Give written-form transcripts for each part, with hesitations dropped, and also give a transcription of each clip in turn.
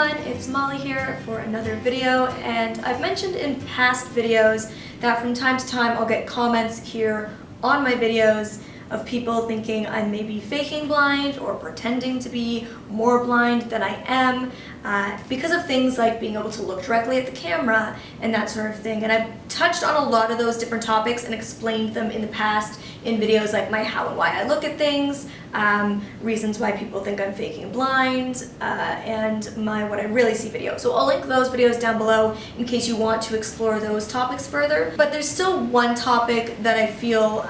everyone, it's Molly here for another video, and I've mentioned in past videos that from time to time I'll get comments here on my videos of people thinking I'm maybe faking blind or pretending to be more blind than I am because of things like being able to look directly at the camera and that sort of thing. And I've touched on a lot of those different topics and explained them in the past in videos like my how and why I look at things, reasons why people think I'm faking blind, and my what I really see video. So I'll link those videos down below in case you want to explore those topics further. But there's still one topic that I feel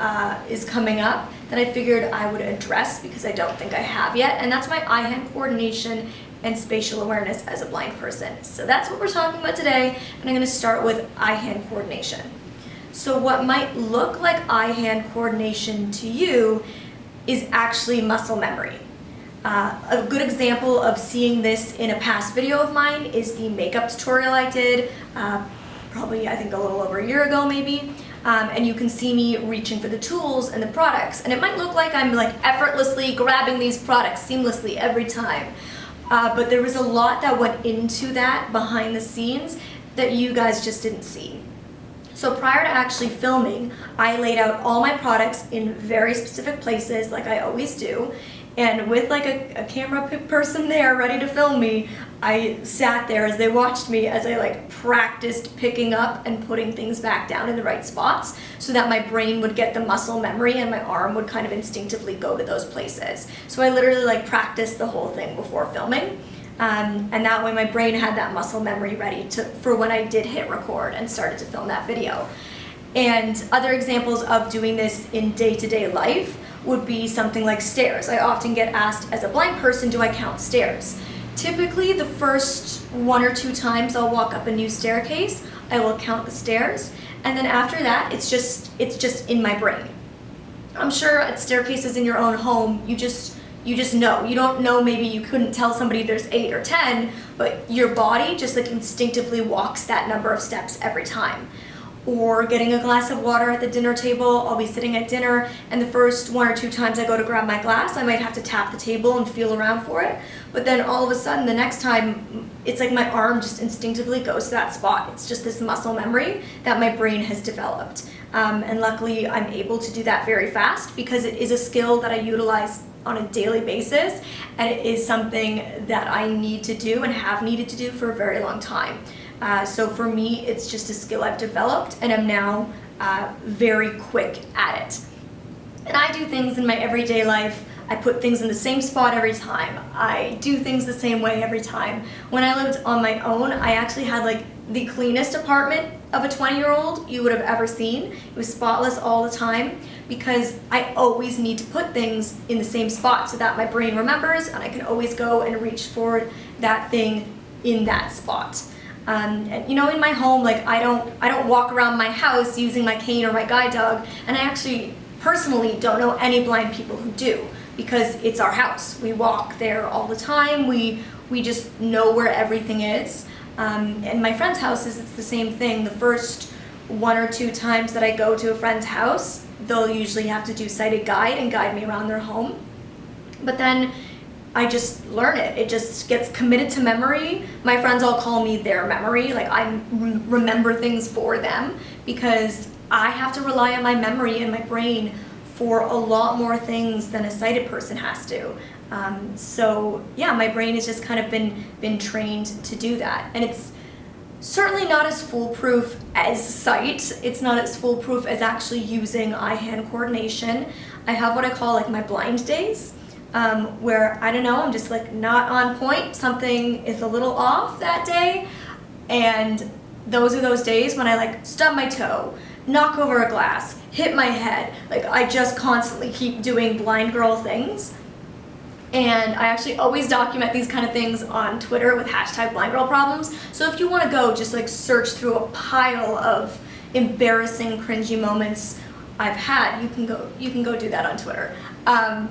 is coming up that I figured I would address because I don't think I have yet, and that's my eye-hand coordination and spatial awareness as a blind person. So that's what we're talking about today, and I'm going to start with eye-hand coordination. So what might look like eye-hand coordination to you is actually muscle memory. A good example of seeing this in a past video of mine is the makeup tutorial I did, probably I think a little over a year ago maybe. And you can see me reaching for the tools and the products, and it might look like I'm like effortlessly grabbing these products seamlessly every time. But there was a lot that went into that behind the scenes that you guys just didn't see. So prior to actually filming, I laid out all my products in very specific places like I always do, and with like a camera person there ready to film me, I sat there as they watched me as I like practiced picking up and putting things back down in the right spots so that my brain would get the muscle memory and my arm would kind of instinctively go to those places. So I literally like practiced the whole thing before filming. And that way my brain had that muscle memory ready for when I did hit record and started to film that video. And other examples of doing this in day-to-day life would be something like stairs. I often get asked, as a blind person, do I count stairs? Typically, the first 1 or 2 times I'll walk up a new staircase, I will count the stairs, and then after that, it's just in my brain. I'm sure at staircases in your own home, you just know. You don't know, maybe you couldn't tell somebody there's 8 or 10, but your body just like instinctively walks that number of steps every time. Or getting a glass of water at the dinner table, I'll be sitting at dinner, and the first 1 or 2 times I go to grab my glass, I might have to tap the table and feel around for it, but then all of a sudden the next time, it's like my arm just instinctively goes to that spot. It's just this muscle memory that my brain has developed. And luckily I'm able to do that very fast because it is a skill that I utilize on a daily basis, and it is something that I need to do and have needed to do for a very long time. So for me, it's just a skill I've developed, and I'm now very quick at it. And I do things in my everyday life. I put things in the same spot every time. I do things the same way every time. When I lived on my own, I actually had like the cleanest apartment of a 20-year-old you would have ever seen. It was spotless all the time because I always need to put things in the same spot so that my brain remembers and I can always go and reach for that thing in that spot. And you know, in my home, like I don't walk around my house using my cane or my guide dog, and I actually personally don't know any blind people who do because it's our house. We walk there all the time. We just know where everything is. And my friends' houses, it's the same thing. The first 1 or 2 times that I go to a friend's house, they'll usually have to do sighted guide and guide me around their home. But then I just learn it. It just gets committed to memory. My friends all call me their memory. Like I remember things for them because I have to rely on my memory and my brain for a lot more things than a sighted person has to. So yeah, my brain has just kind of been trained to do that. And it's certainly not as foolproof as sight. It's not as foolproof as actually using eye-hand coordination. I have what I call like my blind days. Where, I don't know, I'm just like not on point, something is a little off that day, and those are those days when I like stub my toe, knock over a glass, hit my head, like I just constantly keep doing blind girl things. And I actually always document these kind of things on Twitter with #blindgirlproblems, so if you want to go just like search through a pile of embarrassing, cringy moments I've had, you can go do that on Twitter.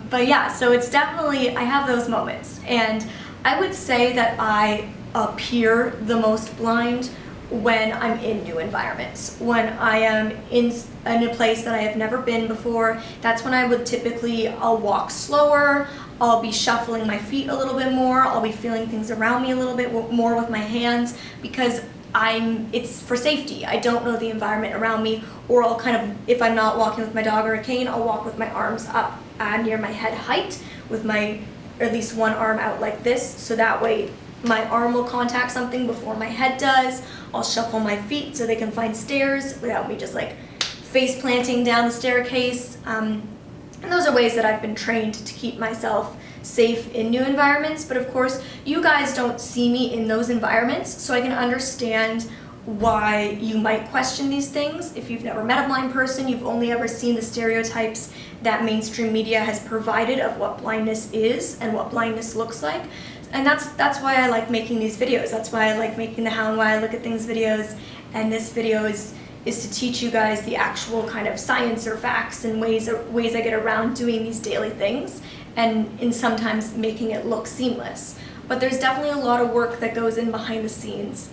But yeah, so it's definitely, I have those moments, and I would say that I appear the most blind when I'm in new environments. When I am in a place that I have never been before, that's when I would typically, I'll walk slower, I'll be shuffling my feet a little bit more, I'll be feeling things around me a little bit more with my hands, because it's for safety. I don't know the environment around me, or I'll kind of, if I'm not walking with my dog or a cane, I'll walk with my arms up near my head height, with at least one arm out like this, so that way my arm will contact something before my head does. I'll shuffle my feet so they can find stairs without me just like face planting down the staircase. And those are ways that I've been trained to keep myself safe in new environments. But of course, you guys don't see me in those environments, so I can understand why you might question these things. If you've never met a blind person, you've only ever seen the stereotypes that mainstream media has provided of what blindness is and what blindness looks like. And that's why I like making these videos. That's why I like making the How and Why I Look at Things videos. And this video is to teach you guys the actual kind of science or facts and ways I get around doing these daily things, and in sometimes making it look seamless. But there's definitely a lot of work that goes in behind the scenes.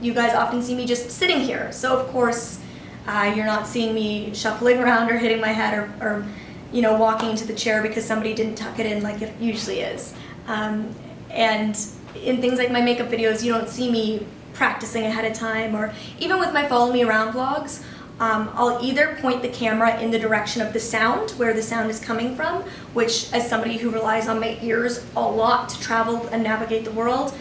You guys often see me just sitting here, so of course you're not seeing me shuffling around or hitting my head or walking into the chair because somebody didn't tuck it in like it usually is. And in things like my makeup videos, you don't see me practicing ahead of time, or even with my Follow Me Around vlogs, I'll either point the camera in the direction of the sound, where the sound is coming from, which as somebody who relies on my ears a lot to travel and navigate the world,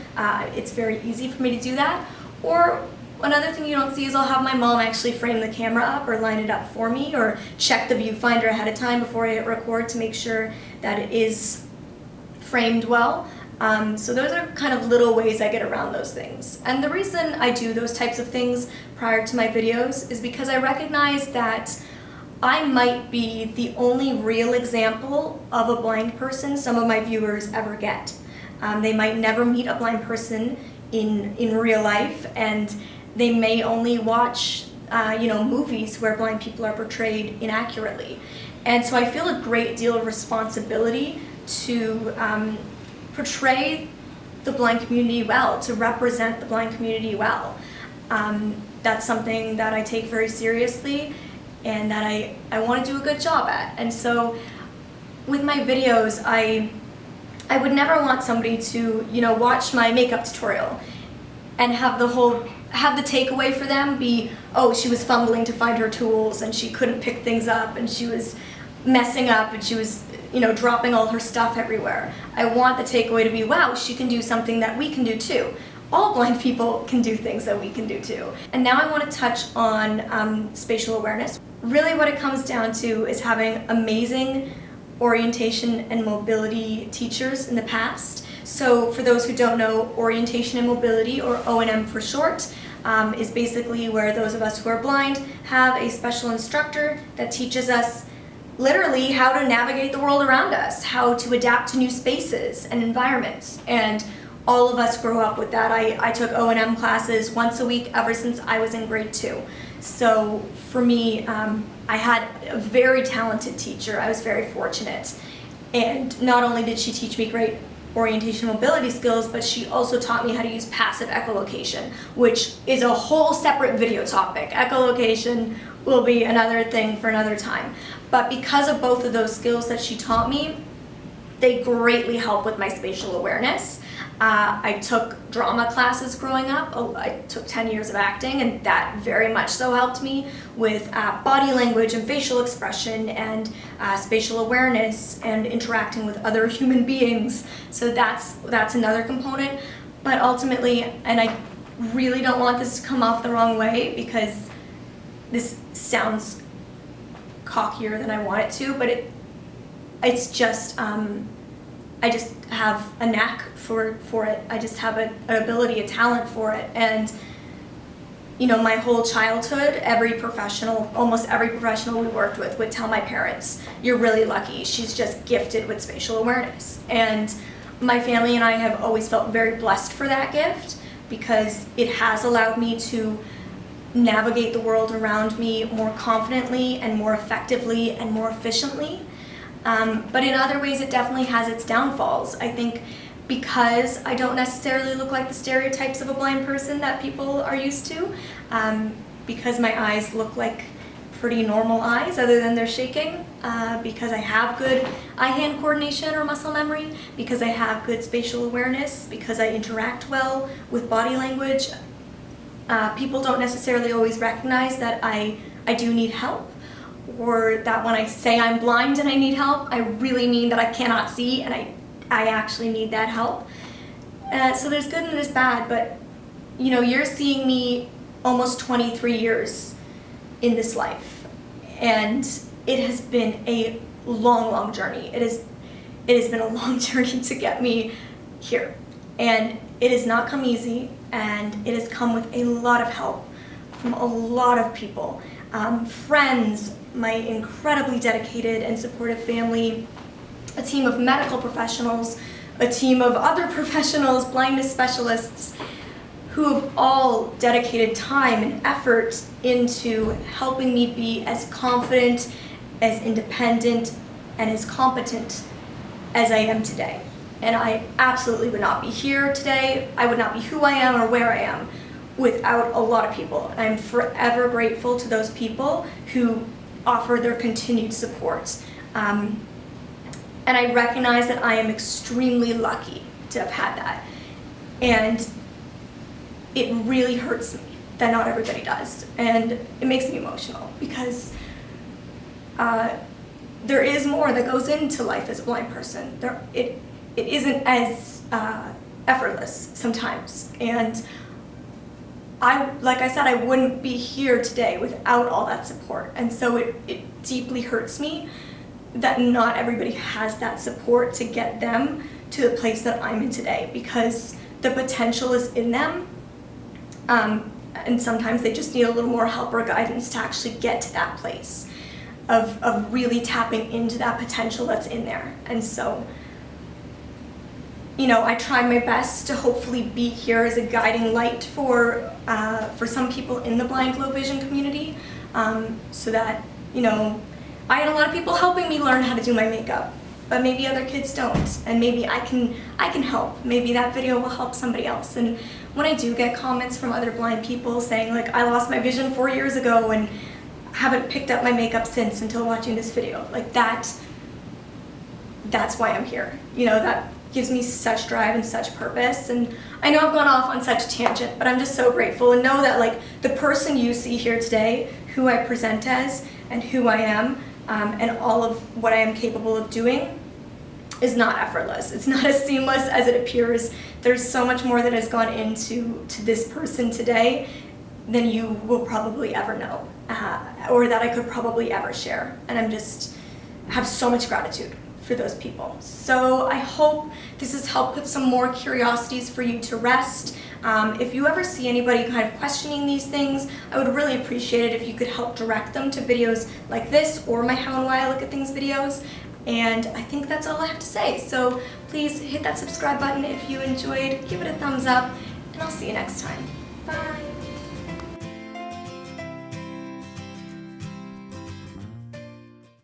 it's very easy for me to do that. Or another thing you don't see is I'll have my mom actually frame the camera up or line it up for me, or check the viewfinder ahead of time before I hit record to make sure that it is framed well. So those are kind of little ways I get around those things. And the reason I do those types of things prior to my videos is because I recognize that I might be the only real example of a blind person some of my viewers ever get. They might never meet a blind person in real life, and they may only watch movies where blind people are portrayed inaccurately. And so I feel a great deal of responsibility to portray the blind community well, to represent the blind community well. That's something that I take very seriously and that I want to do a good job at. And so with my videos, I would never want somebody to watch my makeup tutorial and have the takeaway for them be, oh, she was fumbling to find her tools and she couldn't pick things up and she was messing up and she was dropping all her stuff everywhere. I want the takeaway to be, wow, she can do something that we can do too. All blind people can do things that we can do too. And now I want to touch on spatial awareness. Really what it comes down to is having amazing orientation and mobility teachers in the past. So for those who don't know, orientation and mobility, or O&M for short, is basically where those of us who are blind have a special instructor that teaches us literally how to navigate the world around us, how to adapt to new spaces and environments. And all of us grow up with that. I took O&M classes once a week ever since I was in grade 2. So for me, I had a very talented teacher. I was very fortunate. And not only did she teach me great orientation and mobility skills, but she also taught me how to use passive echolocation, which is a whole separate video topic. Echolocation will be another thing for another time. But because of both of those skills that she taught me, they greatly help with my spatial awareness. I took drama classes growing up. I took 10 years of acting, and that very much so helped me with body language and facial expression and spatial awareness and interacting with other human beings. So that's another component. But ultimately, and I really don't want this to come off the wrong way because this sounds cockier than I want it to, but it's just I just have a knack for it. I just have an ability, a talent for it. And my whole childhood, almost every professional we worked with would tell my parents, "You're really lucky. She's just gifted with spatial awareness." And my family and I have always felt very blessed for that gift because it has allowed me to navigate the world around me more confidently and more effectively and more efficiently. But in other ways, it definitely has its downfalls. I think because I don't necessarily look like the stereotypes of a blind person that people are used to, because my eyes look like pretty normal eyes other than they're shaking, because I have good eye-hand coordination or muscle memory, because I have good spatial awareness, because I interact well with body language. People don't necessarily always recognize that I do need help, or that when I say I'm blind and I need help, I really mean that I cannot see and I actually need that help. So there's good and there's bad, but you know, you're seeing me almost 23 years in this life, and it has been a long journey. It has been a long journey to get me here, and it has not come easy, and it has come with a lot of help from a lot of people, friends, my incredibly dedicated and supportive family, a team of medical professionals, a team of other professionals, blindness specialists, who have all dedicated time and effort into helping me be as confident, as independent, and as competent as I am today. And I absolutely would not be here today, I would not be who I am or where I am without a lot of people. And I'm forever grateful to those people who offer their continued support. And I recognize that I am extremely lucky to have had that. And it really hurts me that not everybody does. And it makes me emotional because there is more that goes into life as a blind person. It isn't as effortless sometimes. And like I said, I wouldn't be here today without all that support. And so it deeply hurts me that not everybody has that support to get them to the place that I'm in today, because the potential is in them, and sometimes they just need a little more help or guidance to actually get to that place of really tapping into that potential that's in there. And so, you know, I try my best to hopefully be here as a guiding light for some people in the blind low vision community, so that, you know, I had a lot of people helping me learn how to do my makeup, but maybe other kids don't, and maybe I can help. Maybe that video will help somebody else. And when I do get comments from other blind people saying like, I lost my vision 4 years ago and haven't picked up my makeup since until watching this video, like that's why I'm here. You know, that gives me such drive and such purpose. And I know I've gone off on such a tangent, but I'm just so grateful, and know that like the person you see here today, who I present as and who I am, and all of what I am capable of doing is not effortless. It's not as seamless as it appears. There's so much more that has gone into this person today than you will probably ever know, or that I could probably ever share. And I'm just have so much gratitude for those people. So I hope this has helped put some more curiosities for you to rest. If you ever see anybody kind of questioning these things, I would really appreciate it if you could help direct them to videos like this or my How and Why I Look at Things videos. And I think that's all I have to say. So please hit that subscribe button if you enjoyed, give it a thumbs up, and I'll see you next time. Bye.